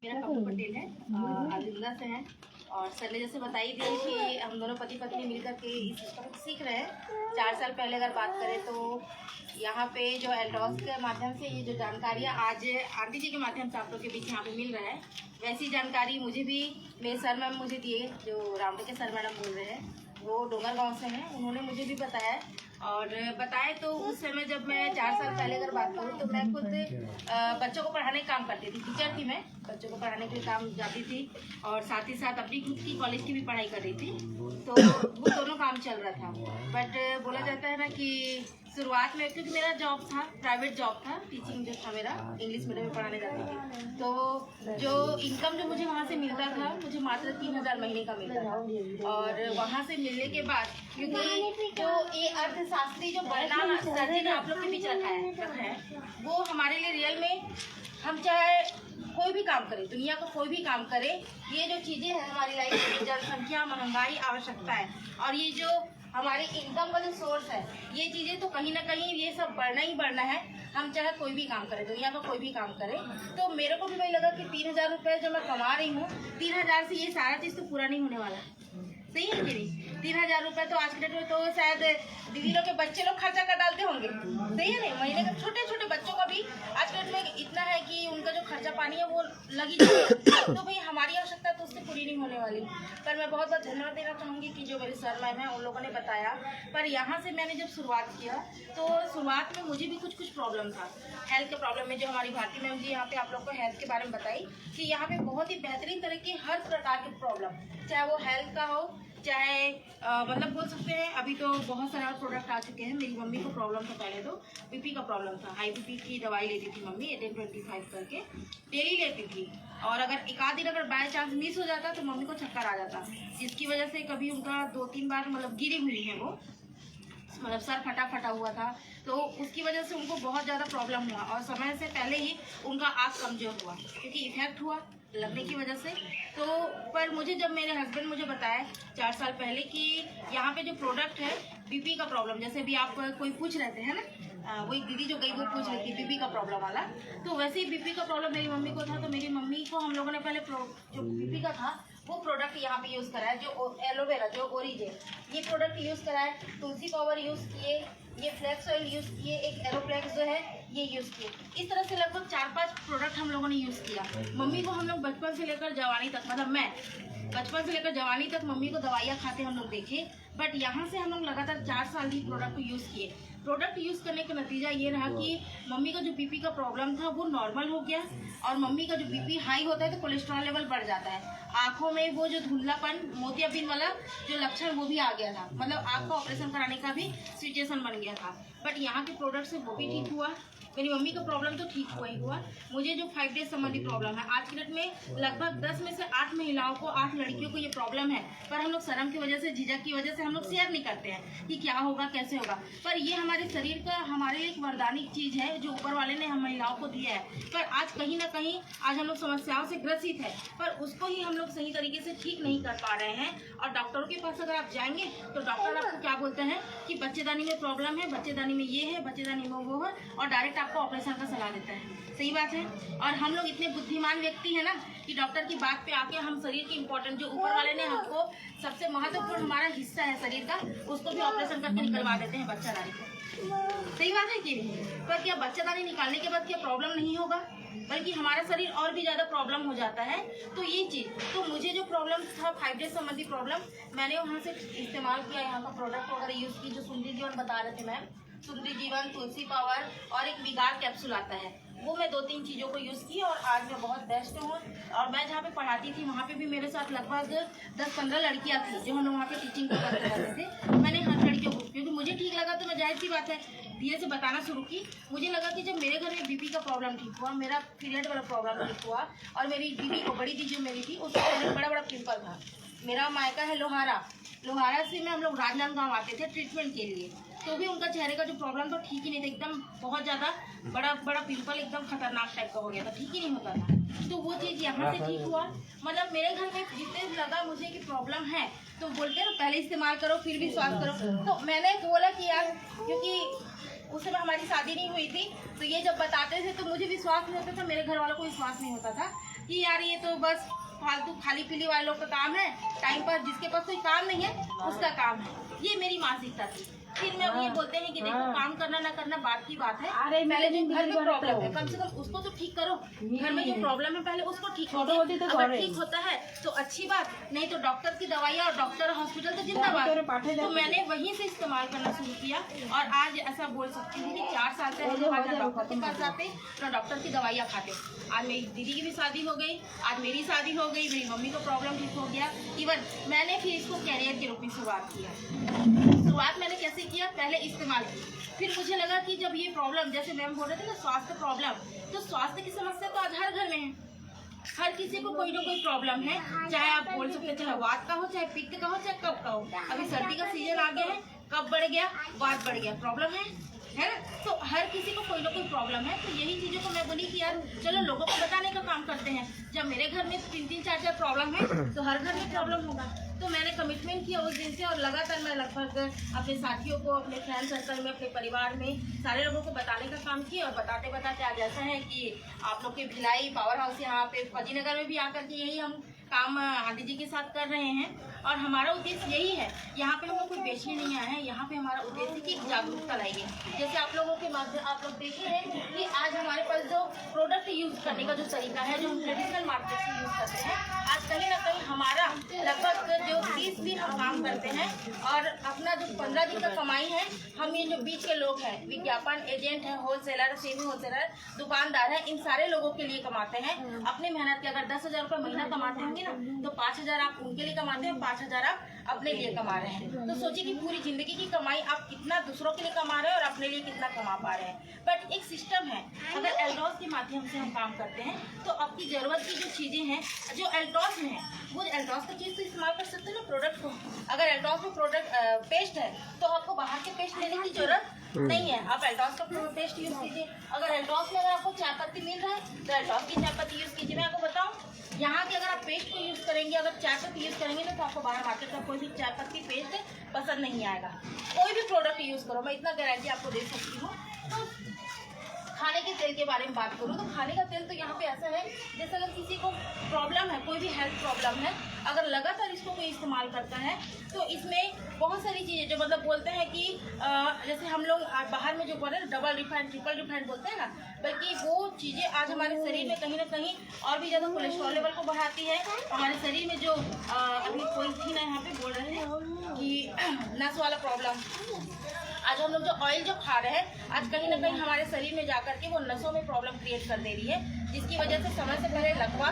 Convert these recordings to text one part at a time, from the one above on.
मेरा कपूर पटेल है, अलिंदा से है। और सर ने जैसे बताई थी कि हम दोनों पति पत्नी मिलकर के इस सिस्टम को सीख रहे हैं। 4 साल पहले अगर बात करें तो यहाँ पे जो एल्टॉस के माध्यम से ये जो जानकारियाँ आज आंटी जी के माध्यम से आप लोग के बीच यहाँ पे मिल रहा है, वैसी जानकारी मुझे भी मेरे सर मैम मुझे दिए, जो रामटे के सर मैडम बोल रहे हैं, वो डोंगर गांव से हैं। उन्होंने मुझे भी बताया और बताए तो उस समय जब मैं 4 साल पहले अगर बात करूँ तो मैं खुद बच्चों को पढ़ाने का काम करती थी। टीचर थी मैं, बच्चों को पढ़ाने के काम जाती थी और साथ ही साथ अपनी खुद की कॉलेज की भी पढ़ाई कर रही थी। तो वो दोनों काम चल रहा था। बट बोला जाता है ना कि शुरुआत में, क्योंकि मेरा जॉब था, प्राइवेट जॉब था, टीचिंग जो था मेरा, इंग्लिश मीडियम में पढ़ाने जाती थी। तो जो इनकम जो मुझे वहाँ से मिलता था, मुझे मात्र 3000 महीने का मिलता था। और वहाँ से मिलने के बाद, क्योंकि जो ये अर्थशास्त्री जो वर्णन सर जी ने आप लोग के बीच रखा है, वो हमारे लिए रियल में, हम चाहे कोई भी काम करें, दुनिया का कोई भी काम करें, ये जो चीज़ें हैं हमारी लाइफ में, जनसंख्या, महंगाई, आवश्यकता है, और ये जो हमारी इनकम का जो सोर्स है, ये चीज़ें तो कहीं ना कहीं ये सब बढ़ना ही बढ़ना है। हम चाहे कोई भी काम करें, दुनिया का कोई भी काम करें। तो मेरे को भी वही लगा कि 3000 रुपये जो मैं कमा रही हूँ, 3000 से ये सारा चीज़ तो पूरा नहीं होने वाला। सही है कि नहीं? 3000 रुपये तो आज के डेट में तो शायद दीदी लोग के बच्चे लोग खर्चा कर डालते होंगे। सही है नहीं? महीने का छोटे छोटे बच्चों का भी आज के डेट में इतना है कि उनका जो खर्चा पानी है वो लगी जाए। तो भाई हमारी आवश्यकता तो उससे पूरी नहीं होने वाली। पर मैं बहुत बहुत धन्यवाद देना चाहूँगी कि जो मेरे सर मैम हैं उन लोगों ने बताया। पर यहाँ से मैंने जब शुरुआत किया तो शुरुआत में मुझे भी कुछ प्रॉब्लम था, हेल्थ के प्रॉब्लम में। जो हमारी भारती मैम जी यहाँ पे आप लोग को हेल्थ के बारे में बताई कि यहाँ पे बहुत ही बेहतरीन तरह की हर प्रकार के प्रॉब्लम, चाहे वो हेल्थ का हो, चाहे मतलब बोल सकते हैं अभी तो बहुत सारे प्रोडक्ट आ चुके हैं। मेरी मम्मी को प्रॉब्लम था, पहले तो बीपी का प्रॉब्लम था, हाई बीपी की दवाई लेती थी मम्मी 1825 करके डेली लेती थी। और अगर एक आध दिन अगर बाय चांस मिस हो जाता तो मम्मी को चक्कर आ जाता, जिसकी वजह से कभी उनका 2-3 बार मतलब गिरी हुई है वो, मतलब सर फटा हुआ था। तो उसकी वजह से उनको बहुत ज़्यादा प्रॉब्लम हुआ और समय से पहले ही उनका आँख कमज़ोर हुआ, क्योंकि इफेक्ट हुआ लगने की वजह से। तो पर मुझे जब मेरे हस्बैंड मुझे बताया 4 साल पहले कि यहाँ पे जो प्रोडक्ट है बीपी का प्रॉब्लम, जैसे भी आप कोई पूछ रहे थे है ना, वो एक दीदी जो गई वो पूछ रही थी बीपी का प्रॉब्लम वाला, तो वैसे ही बीपी का प्रॉब्लम मेरी मम्मी को था। तो मेरी मम्मी को हम लोगों ने पहले जो बीपी का था वो प्रोडक्ट यहाँ पे यूज़ करा है, जो एलोवेरा, जो ओरिजिन, ये प्रोडक्ट यूज़ करा है। तुलसी पाउडर यूज़ किए, ये फ्लेक्स ऑयल यूज़ किए, एक एरोफ्लेक्स जो है ये यूज़ किए। इस तरह से लगभग 4-5 प्रोडक्ट हम लोगों ने यूज़ किया। मम्मी को हम लोग बचपन से लेकर जवानी तक, मतलब मैं बचपन से लेकर जवानी तक मम्मी को दवाइयाँ खाते हम लोग देखे। बट यहाँ से हम लोग लगातार 4 साल ही प्रोडक्ट को यूज़ किए। प्रोडक्ट यूज़ करने का नतीजा ये रहा कि मम्मी का जो बीपी का प्रॉब्लम था वो नॉर्मल हो गया। और मम्मी का जो बीपी हाई होता है तो कोलेस्ट्रॉल लेवल बढ़ जाता है, आंखों में वो जो धुंधलापन, मोतियाबिंद वाला जो लक्षण वो भी आ गया था, मतलब आंख का ऑपरेशन कराने का भी सिचुएशन बन गया था। बट यहाँ के प्रोडक्ट से वो भी ठीक हुआ। मेरी मम्मी का प्रॉब्लम तो ठीक हुआ ही हुआ। मुझे जो 5 डेज संबंधी प्रॉब्लम है, आज के डेट में लगभग 10 में से 8 महिलाओं को, 8 लड़कियों को ये प्रॉब्लम है। पर हम लोग शर्म की वजह से, झिझक की वजह से हम लोग शेयर नहीं करते हैं कि क्या होगा, कैसे होगा। पर ये हमारे शरीर का, हमारे एक वरदानिक चीज़ है जो ऊपर वाले ने हम महिलाओं को दिया है। पर आज कहीं ना कहीं आज हम लोग समस्याओं से ग्रसित है, पर उसको ही हम लोग सही तरीके से ठीक नहीं कर पा रहे हैं। और डॉक्टरों के पास अगर आप जाएंगे तो डॉक्टर आपको क्या बोलते हैं कि बच्चेदानी में प्रॉब्लम है, बच्चेदानी में ये है, बच्चेदानी में वो है, और डायरेक्ट आपको ऑपरेशन का सलाह देता है। सही बात है। और हम लोग इतने बुद्धिमान व्यक्ति हैं ना कि डॉक्टर की बात पे आके हम शरीर की इम्पोर्टेंट, जो ऊपर वाले ने हमको सबसे महत्वपूर्ण हमारा हिस्सा है शरीर का, उसको भी ऑपरेशन करके निकलवा देते हैं बच्चादानी को। सही बात है कि नहीं? पर क्या बच्चादानी निकालने के बाद क्या प्रॉब्लम नहीं होगा, बल्कि हमारा शरीर और भी ज़्यादा प्रॉब्लम हो जाता है। तो ये चीज़, तो मुझे जो प्रॉब्लम था 5 डेज संबंधी प्रॉब्लम, मैंने वहाँ से इस्तेमाल किया, यहाँ का प्रोडक्ट वगैरह यूज़ की, जो सुंदरी जीवन बता रहे थे मैम, सुंदरी जीवन, तुलसी पावर और एक विगार कैप्सूल आता है, वो मैं 2-3 चीज़ों को यूज़ की और आज मैं बहुत बेस्ट हूँ। और मैं जहाँ पे पढ़ाती थी वहाँ पे भी मेरे साथ लगभग 10-15 लड़कियाँ थी जो हम लोग वहाँ पे टीचिंग करते रहते थे। मैंने हर लड़कियों को, क्योंकि मुझे ठीक लगा तो मैं जाहिर सी बात है धीरे से बताना शुरू की। मुझे लगा कि जब मेरे घर में बीपी का प्रॉब्लम ठीक हुआ, मेरा पीरियड वाला प्रॉब्लम ठीक हुआ, और मेरी दीदी को, बड़ी दीदी जो मेरी थी, उसको पहले बड़ा पिंपल था। मेरा मायका है लोहारा से मैं हम लोग राजनांदगांव आते थे ट्रीटमेंट के लिए, तो भी उनका चेहरे का जो प्रॉब्लम था ठीक ही नहीं था, एकदम बहुत ज़्यादा बड़ा पिंपल, एकदम खतरनाक टाइप का हो गया था, ठीक ही नहीं होता था। तो वो चीज़ यहाँ से ठीक हुआ। मतलब मेरे घर में जितने लगा मुझे कि प्रॉब्लम है, तो बोलते हैं पहले इस्तेमाल करो फिर विश्वास करो। तो मैंने बोला कि यार, क्योंकि उस समय हमारी शादी नहीं हुई थी, तो ये जब बताते थे तो मुझे विश्वास नहीं होता था, मेरे घर वालों को विश्वास नहीं होता था। कि यार ये तो बस फालतू खाली पीली वाले लोग का काम है, टाइम पर जिसके पास कोई काम नहीं है उसका काम है। ये मेरी मानसिकता थी। फिर मैं ये बोलते हैं कि देखो काम करना ना करना बात की बात है, पहले जो घर में प्रॉब्लम है कम से कम उसको तो ठीक करो। घर में जो प्रॉब्लम है पहले उसको ठीक करो। अगर ठीक होता है तो अच्छी बात, नहीं तो डॉक्टर की दवाइयाँ और डॉक्टर हॉस्पिटल तो जिंदाबाद। तो मैंने वहीं से इस्तेमाल करना शुरू किया और आज ऐसा बोल सकती हूँ कि 4 साल से हम ना डॉक्टर के पास जाते ना डॉक्टर की दवाइयाँ खाते। आज मेरी दीदी की भी शादी हो गई, आज मेरी शादी हो गई, मेरी मम्मी को प्रॉब्लम ठीक हो गया। इवन मैंने फिर इसको कैरियर के रूप में शुरुआत किया। शुरुआत मैंने कैसे किया, पहले इस्तेमाल की। फिर मुझे लगा कि जब ये प्रॉब्लम, जैसे मैम बोल रहे थे ना स्वास्थ्य प्रॉब्लम, तो स्वास्थ्य की समस्या तो आज हर घर में है। हर किसी को कोई ना कोई प्रॉब्लम है, चाहे आप बोल सकते हैं चाहे वात का हो, चाहे पित्त का हो, चाहे कब का हो। अभी सर्दी का सीजन आ गया है, कब बढ़ गया, वात बढ़ गया, प्रॉब्लम है ना। तो हर किसी को कोई ना कोई प्रॉब्लम है। तो यही चीज़ों को मैं बोली कि यार चलो लोगों को बताने का काम करते हैं। जब मेरे घर में 3-3, 4-4 प्रॉब्लम है तो हर घर में प्रॉब्लम होगा। तो मैंने कमिटमेंट किया उस दिन से और लगातार मैं लगभग अपने साथियों को, अपने फ्रेंड सर्कल में, अपने परिवार में सारे लोगों को बताने का काम किया। और बताते बताते आज ऐसा है कि आप लोग के भिलाई पावर हाउस यहाँ पे फौजीनगर में भी आकर के यही हम काम आदि जी के साथ कर रहे हैं। और हमारा उद्देश्य यही है, यहाँ पे हम लोग कोई बेचने नहीं आए हैं, यहाँ पे हमारा उद्देश्य की जागरूकता लाएंगे। जैसे आप लोगों के माध्यम आप लोग देख रहे हैं कि आज हमारे पास जो प्रोडक्ट यूज़ करने का जो तरीका है, जो हम ट्रेडिशनल मार्केट से यूज़ करते हैं, आज कहीं ना कहीं हमारा लगभग जो 30 दिन हम काम करते हैं और अपना जो 15 दिन का कमाई है, हम ये जो बीच के लोग हैं, विज्ञापन एजेंट हैं, होलसेलर, सेमी होलसेलर, दुकानदार हैं, इन सारे लोगों के लिए कमाते हैं। अपने मेहनत के अगर 10,000 रुपये महीना कमाते होंगे ना, तो 5,000 आप उनके लिए कमाते हैं, 5,000 आप अपने लिए कमा रहे हैं। तो सोचिए कि पूरी जिंदगी की कमाई आप कितना दूसरों के लिए कमा रहे हैं और अपने लिए कितना कमा पा रहे हैं। बट एक सिस्टम है, अगर एल्डॉस के माध्यम से हम काम करते हैं तो आपकी ज़रूरत की जो चीज़ें हैं जो एल्डॉस में है, वो एल्डॉस का चीज़ तो इस्तेमाल कर सकते हैं ना प्रोडक्ट को। अगर एल्डॉस में प्रोडक्ट पेस्ट है तो आपको बाहर के पेस्ट लेने की जरूरत नहीं है, आप एल्डॉस का पेस्ट यूज़ कीजिए। अगर एल्डॉस में अगर आपको चाय पत्ती मिल रहा है तो एल्डॉस की चाय पत्ती यूज़ कीजिए। मैं आपको बताऊँ, यहाँ के अगर आप पेस्ट को यूज़ करेंगे, अगर चाय पत्ती यूज़ करेंगे ना, तो आपको बाहर मार्केट का कोई भी चाय पत्ती पेस्ट पसंद नहीं आएगा। कोई भी प्रोडक्ट यूज़ करो, मैं इतना गारंटी आपको दे सकती हूँ। तो खाने के तेल के बारे में बात करूँ तो खाने का तेल तो यहाँ पे ऐसा है, जैसे अगर किसी को प्रॉब्लम है, कोई भी हेल्थ प्रॉब्लम है, अगर लगातार इसको कोई इस्तेमाल करता है तो इसमें बहुत सारी चीज़ें जो मतलब बोलते हैं कि जैसे हम लोग बाहर में जो बोल रहे हैं डबल रिफाइंड, ट्रिपल रिफाइंड बोलते हैं ना, बल्कि वो चीज़ें आज हमारे शरीर में कहीं ना कहीं और भी ज़्यादा कोलेस्ट्रॉल लेवल को बढ़ाती है। हमारे शरीर में जो अभी कोई थी ना यहाँ पे बोल रहे हैं कि नस वाला प्रॉब्लम, आज हम लोग जो ऑयल जो खा रहे हैं, आज कहीं ना कहीं हमारे शरीर में जाकर के वो नसों में प्रॉब्लम क्रिएट कर दे रही है, जिसकी वजह से समय से पहले लकवा,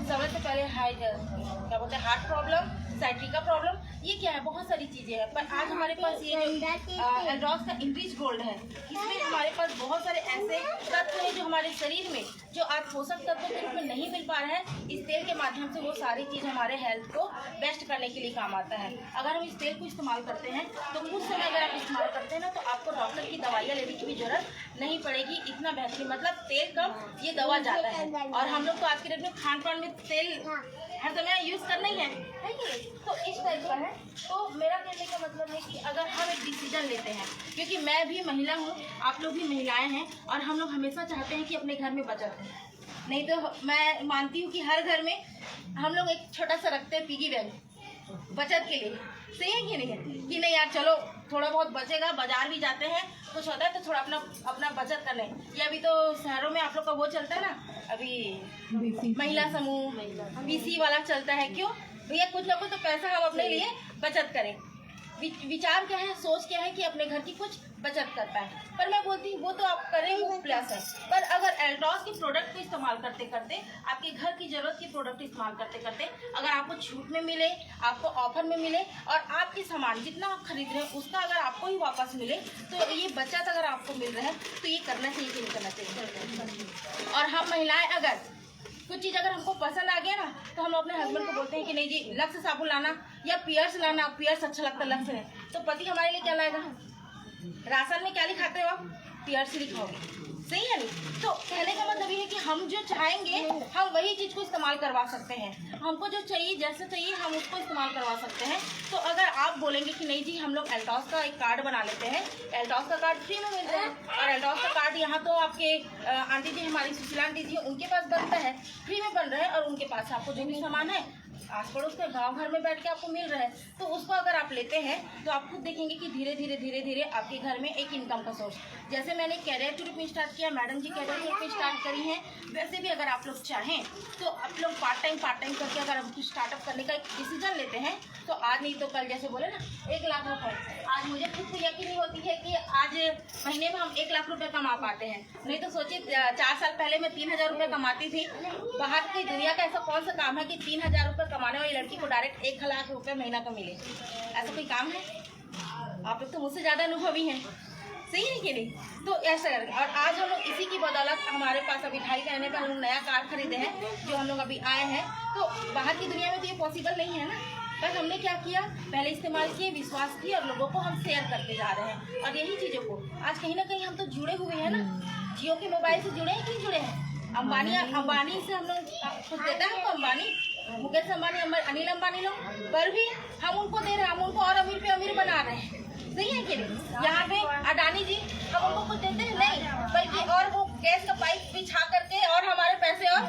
समय से पहले क्या बोलते हैं हार्ट प्रॉब्लम, साइट्रिका प्रॉब्लम, ये क्या है, बहुत सारी चीज़ें हैं। पर आज हमारे पास ये जो एल्डॉस का इनरिच गोल्ड है, इसमें हमारे पास बहुत सारे ऐसे तत्व हैं जो हमारे शरीर में जो आज पोषक तत्व के रूप में नहीं मिल पा रहे हैं, इस तेल के माध्यम से वो सारी चीज़ हमारे हेल्थ को बेस्ट करने के लिए काम आता है। अगर हम इस तेल को इस्तेमाल करते हैं तो कुछ समय अगर आप इस्तेमाल करते हैं ना, तो आपको डॉक्टर की दवाइयाँ लेने की भी जरूरत नहीं पड़ेगी। इतना बेहतरीन, मतलब तेल कम ये दवा ज़्यादा है। और हम लोग तो आज के डेट में खान पान में तेल हर समय यूज़ करना ही है कि तो इस टाइप का है। तो मेरा कहने का मतलब है कि अगर हम एक डिसीजन लेते हैं, क्योंकि मैं भी महिला हूँ, आप लोग भी महिलाएं हैं, और हम लोग हमेशा चाहते हैं कि अपने घर में बचत हो। नहीं तो मैं मानती हूँ कि हर घर में हम लोग एक छोटा सा रखते हैं पिगी बैंक बचत के लिए, सही है कि नहीं है कि नहीं यार चलो थोड़ा बहुत बचेगा, बाजार भी जाते हैं कुछ होता है तो थोड़ा अपना बचत कर लें। ये अभी तो शहरों में आप लोग का वो चलता है ना, अभी महिला समूह बीसी वाला चलता है। क्यों भैया, कुछ ना कुछ तो पैसा हम अपने लिए बचत करें। विचार क्या है, सोच क्या है कि अपने घर की कुछ बचत कर पाए। पर मैं बोलती हूँ वो तो आप करें वो प्लस है, पर अगर एल्डॉस के प्रोडक्ट को इस्तेमाल करते करते, आपके घर की जरूरत की प्रोडक्ट इस्तेमाल करते करते अगर आपको छूट में मिले, आपको ऑफर में मिले, और आपके सामान जितना आप खरीद रहे हैं उसका अगर आपको ही वापस मिले, तो ये बचत अगर आपको मिल रहा है तो ये करना चाहिए कि नहीं करना चाहिए। और हम महिलाएं अगर कुछ चीज़ अगर हमको पसंद आ गया ना, तो हम अपने हस्बैंड को बोलते हैं कि नहीं जी लक्स साबुन लाना या पियर्स लाना, पियर्स अच्छा लगता है लक्स है, तो पति हमारे लिए क्या लाएगा? राशन में क्या लिखाते हो आप? पियर्स लिखाओगे, सही है नहीं। तो कहने का मतलब ये है कि हम जो चाहेंगे हम वही चीज़ को इस्तेमाल करवा सकते हैं। हमको जो चाहिए जैसे चाहिए हम उसको इस्तेमाल करवा सकते हैं। तो अगर आप बोलेंगे कि नहीं जी हम लोग एल्टॉस का एक कार्ड बना लेते हैं, एल्टॉस का कार्ड फ्री में मिलता है, और एल्टॉस का कार्ड यहाँ तो आपके आंटी जी हमारी सुशीला आंटी जी उनके पास बनता है, फ्री में बन रहा है, और उनके पास आपको जो भी सामान है आस पड़ोस के गांव घर में बैठ के आपको मिल रहा है, तो उसको अगर आप लेते हैं तो आप खुद देखेंगे कि धीरे धीरे आपके घर में एक इनकम का सोर्स, जैसे मैंने कैरियर ट्रिप में स्टार्ट किया, मैडम जी कैरियर ट्रिप में स्टार्ट करी है, वैसे भी अगर आप लोग चाहें तो आप लोग पार्ट टाइम करके अगर आप स्टार्टअप करने का एक डिसीजन लेते हैं तो आज नहीं तो कल, जैसे बोले ना 1 लाख रुपए, आज मुझे खुद को यकीन नहीं होती है कि आज महीने में हम 1 लाख रुपए कमा पाते हैं। नहीं तो सोचिए 4 साल पहले मैं 3000 रुपये कमाती थी। बाहर की दुनिया का ऐसा कौन सा काम है कि 3000 रुपये कमाने वाली लड़की को डायरेक्ट 1 लाख रुपये महीना का मिले? ऐसा कोई काम है? आप लोग तो मुझसे ज़्यादा अनुभवी हैं, सही है कि नहीं? तो ऐसा करके, और आज हम लोग इसी की बदौलत हमारे पास अभी 2.5 महीने पर हम लोग नया कार खरीदे हैं जो हम लोग अभी आए हैं। तो बाहर की दुनिया में तो ये पॉसिबल नहीं है ना, पर हमने क्या किया, पहले इस्तेमाल किए, विश्वास किए, और लोगों को हम शेयर करते जा रहे हैं। और यही चीज़ों को आज कहीं ना कहीं हम तो जुड़े हुए हैं ना, जियो के मोबाइल से जुड़े हैं कि जुड़े हैं? अंबानी से हम लोग कुछ देता है हमको, अंबानी, मुकेश अंबानी, अनिल अंबानी लोग, पर भी हम उनको दे रहे हैं, हम उनको और अमीर पे अमीर बना रहे हैं, सही है कि नहीं? यहाँ पे अडानी जी हम उनको कुछ देते हैं नहीं, बल्कि और वो गैस का पाइप बिछा करके और हमारे पैसे और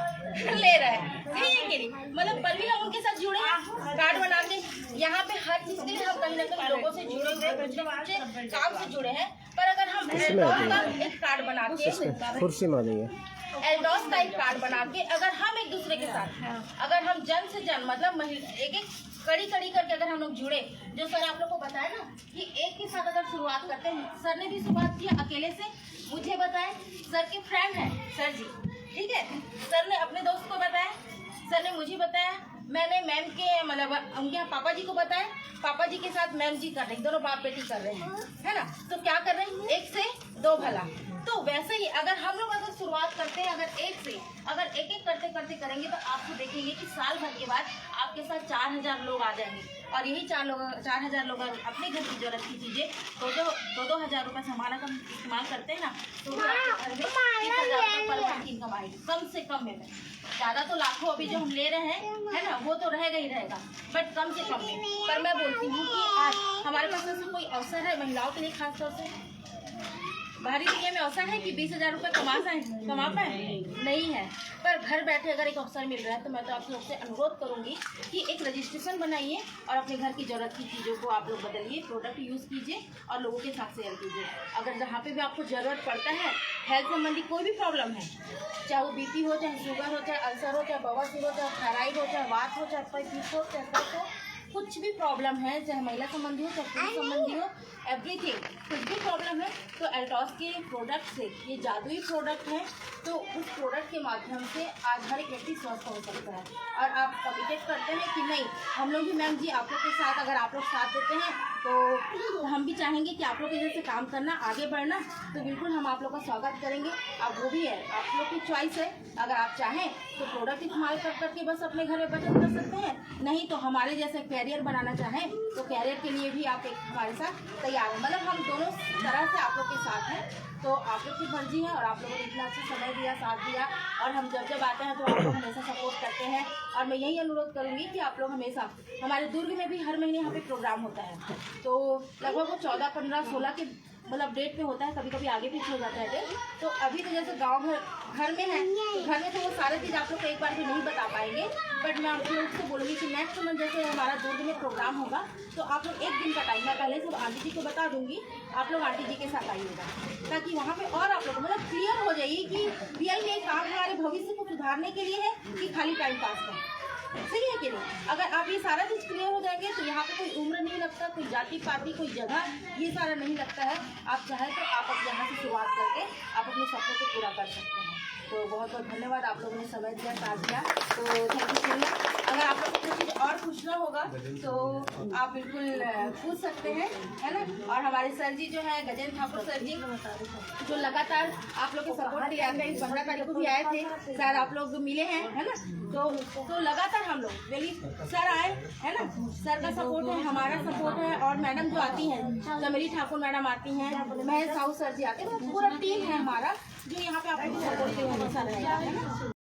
ले रहे हैं, सही है कि नहीं? मतलब पर भी हम उनके साथ जुड़े हैं, कार्ड बना के यहाँ पे हर चीज के लिए हम कहीं ना कहीं लोगों से जुड़े हुए, काम से जुड़े हैं। पर अगर हम एल्टॉस का एक कार्ड बना के, एल्टॉस का एक कार्ड बना के अगर हम एक दूसरे के साथ, अगर हम जन से जन मतलब एक कड़ी करके अगर हम लोग जुड़े, जो सर आप लोग को बताया ना कि एक के साथ अगर शुरुआत करते हैं, सर ने भी शुरुआत की अकेले से, मुझे बताए, सर के फ्रेंड हैं सर जी, ठीक है, सर ने अपने दोस्त को बताया, सर ने मुझे बताया, मैंने मैम के मतलब उनके पापा जी को बताया, पापा जी के साथ मैम जी कर रहे हैं, दोनों बाप बेटी कर रहे हैं, है ना? तो क्या कर रहे हैं, 1 से 2 भला। तो वैसे ही अगर हम लोग अगर शुरुआत करते हैं, अगर एक करते करेंगे तो आपको देखेंगे कि साल भर के बाद आपके साथ 4000 लोग आ जाएंगे, और यही 4000 लोग अपने घर की जरूरत की चीजें 2-2 हज़ार रुपये सामान का इस्तेमाल करते हैं ना, तो घर में 30,000 रुपये पर मंथ की इनकम आएगी, कम से कम में। ज़्यादा तो लाखों अभी जो हम ले रहे हैं, है ना, वो तो रहेगा ही रहेगा, बट कम से कम में। पर मैं बोलती हूँ कि आज हमारे पास ऐसा कोई अवसर है महिलाओं के लिए, खासतौर से बाहरी दुनिया में अवसर है कि 20,000 रुपये कमा पाए, नहीं है। पर घर बैठे अगर एक अवसर मिल रहा है तो मैं तो आप लोग से अनुरोध करूंगी कि एक रजिस्ट्रेशन बनाइए और अपने घर की जरूरत की चीज़ों को आप लोग बदलिए, प्रोडक्ट यूज़ कीजिए और लोगों के साथ शेयर कीजिए। अगर जहाँ पे भी आपको ज़रूरत पड़ता है, हेल्थ संबंधी कोई भी प्रॉब्लम है, चाहे वो बीपी हो, चाहे शुगर हो, चाहे अल्सर हो, चाहे बवासीर हो, चाहे थायराइड हो, चाहे वात हो, चाहे पेट हो, चाहे कफ हो, कुछ भी प्रॉब्लम है, चाहे महिला संबंधी हो, चाहे पुरुष संबंधी हो, एवरीथिंग, कुछ भी प्रॉब्लम है तो एल्टॉस के प्रोडक्ट से, ये जादुई प्रोडक्ट है, तो उस प्रोडक्ट के माध्यम से आज हर एक व्यक्ति स्वस्थ हो सकता है। और आप कमिटेड करते हैं कि नहीं, हम लोग भी मैम जी आप लोग के साथ, अगर आप लोग साथ देते हैं तो हम भी चाहेंगे कि आप लोग के जैसे काम करना, आगे बढ़ना, तो बिल्कुल हम आप लोग का स्वागत करेंगे। अब वो भी है आप लोग की चॉइस है, अगर आप चाहें तो प्रोडक्ट इस्तेमाल करके बस अपने घर में बचत कर सकते हैं, नहीं तो हमारे जैसे कैरियर बनाना चाहें तो कैरियर के लिए भी आप एक हमारे साथ तैयार हैं। मतलब हम दोनों तरह से आप लोग के साथ हैं, तो आप लोग की मर्जी है, और आप लोगों ने इतना अच्छा समय दिया, साथ दिया, और हम जब आते हैं तो आप लोग हमेशा सपोर्ट करते हैं। और मैं यही अनुरोध करूँगी कि आप लोग हमेशा, हमारे दुर्ग में भी हर महीने यहाँ पे प्रोग्राम होता है, तो लगभग वो 14, 15, 16 के मतलब डेट पे होता है, कभी कभी आगे पीछे हो जाता है डेट। तो अभी तो जैसे गांव घर में है, तो घर में तो वो सारे चीज़ आप लोग को एक बार भी नहीं बता पाएंगे, बट मैं आप लोग से बोलूँगी कि नेक्स्ट मंथ जैसे हमारा दुर्ग में प्रोग्राम होगा तो आप लोग 1 दिन का टाइम, मैं पहले से आंटी जी को बता दूंगी, आप लोग आंटी जी के साथ आइएगा, ताकि वहाँ पे और आप लोग मतलब क्लियर हो जाइए कि रियल में काम हमारे भविष्य को सुधारने के लिए है कि खाली टाइम पास है, सही है कि नहीं? अगर आप ये सारा चीज़ क्लियर हो जाएंगे तो यहाँ पे कोई उम्र नहीं लगता, कोई जाति पाति, कोई जगह, ये सारा नहीं लगता है। आप चाहे तो आप अब यहाँ से शुरुआत करके आप अपने सपनों को पूरा कर सकते हैं। तो बहुत बहुत धन्यवाद, आप लोगों ने समय दिया, साथ दिया, तो थैंक यू। अगर आप लोग को कुछ और पूछना होगा तो आप बिल्कुल पूछ सकते हैं, है ना? और हमारे सर जी जो है गजेंद्र ठाकुर सर जी, जो लगातार आप लोग के सपोर्ट के लिए आते हैं, 15 तारीख को भी आए थे, शायद आप लोग मिले हैं, है ना? तो लगातार हम लोग डेली सर आए है ना, सर का सपोर्ट है, हमारा सपोर्ट है, और मैडम जो आती हैं, चमेली ठाकुर मैडम आती हैं, महेश साहू सर जी आते हैं, पूरा टीम है हमारा जो यहाँ पे आपको सपोर्ट है ना।